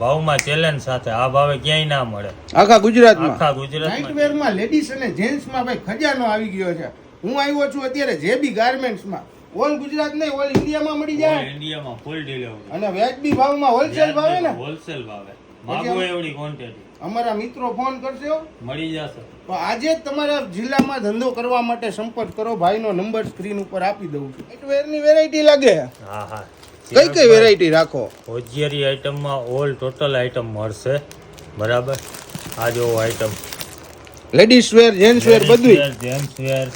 ભાવમાં ચેલેન્જ સાથે આ ભાવે ક્યાંય ના મળે આખા ગુજરાતમાં. નાઇટ વેરમાં લેડીઝ અને જેન્ટ્સમાં ભાઈ ખજાનો આવી ગયો છે. હું આવ્યો છું અત્યારે જેબી ગાર્મેન્ટ્સમાં. ઓલ ગુજરાત નહીં, ઓલ ઇન્ડિયામાં મળી જાય. ઇન્ડિયામાં ફૂલ ડિલિવરી અને વ્યાજબી ભાવમાં હોલસેલ ભાવે ને. હોલસેલ ભાવે માગો એવડી ક્વોન્ટિટી અમારા મિત્રો ફોન કરશે હો. મળી જશે. તો આજે જ તમારા જિલ્લામાં ધંધો કરવા માટે સંપર્ક કરો. ભાઈનો નંબર સ્ક્રીન ઉપર આપી દઉં છું. નાઇટ વેરની વેરાયટી લાગે. હા હા. કઈ કઈ વેરાયટી રાખો? હોજિયારી આઈટમમાં ઓલ ટોટલ આઈટમ મળશે. બરાબર. આ જો item ladies wear, gents wear બધું. જેન્ટ્સ વેર,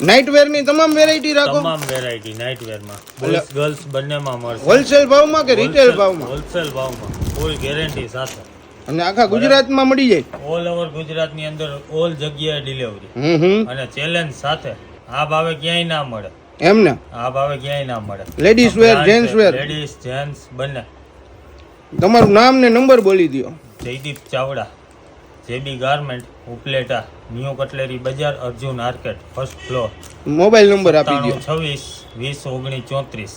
નાઇટ વેર ની તમામ વેરાયટી રાખો. તમામ વેરાયટી નાઇટ વેર માં બોયઝ ગર્લ્સ બંનેમાં મળશે. હોલસેલ ભાવમાં કે રિટેલ ભાવમાં? હોલસેલ ભાવમાં ફૂલ ગેરંટી સાથે. અને આખા ગુજરાતમાં મળી જાય. ઓલ ઓવર ગુજરાતની અંદર ઓલ જગ્યાએ ડિલિવરી અને ચેલેન્જ સાથે. આ ભાવે ક્યાંય ના મળે. એમ ને? આ ભાવે ક્યાંય ના મળે. Ladies wear, gents wear. Ladies gents બંને. તમારું નામ ને નંબર બોલી દો. Jaydeep Chavda, JB garment, Upleta, new cutlery Bazar, Arjun arcade, first floor. Mobile number આપી દો. 26 20 19 34.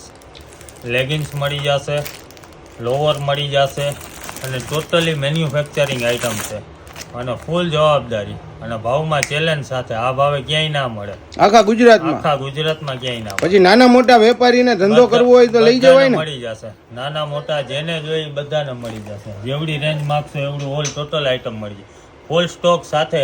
લેગિન્સ મળી જશે, લોવર મળી જશે અને ટોટલી મેન્યુફેક્ચરિંગ આઈટમ છે અને ફૂલ જવાબદારી અને ભાવમાં ચેલેન્જ સાથે. આ ભાવે ક્યાંય ના મળે. આખા ગુજરાતમાં? આખા ગુજરાતમાં ક્યાંય ના મળે. પછી નાના મોટા વેપારીને ધંધો કરવો હોય તો લઈ જવાય ને? મળી જશે. નાના મોટા જેને જોઈએ બધાને મળી જશે. જેવડી રેન્જ માંગશો એવડું ઓલ ટોટલ આઈટમ મળી જાય. ફૂલ સ્ટોક સાથે.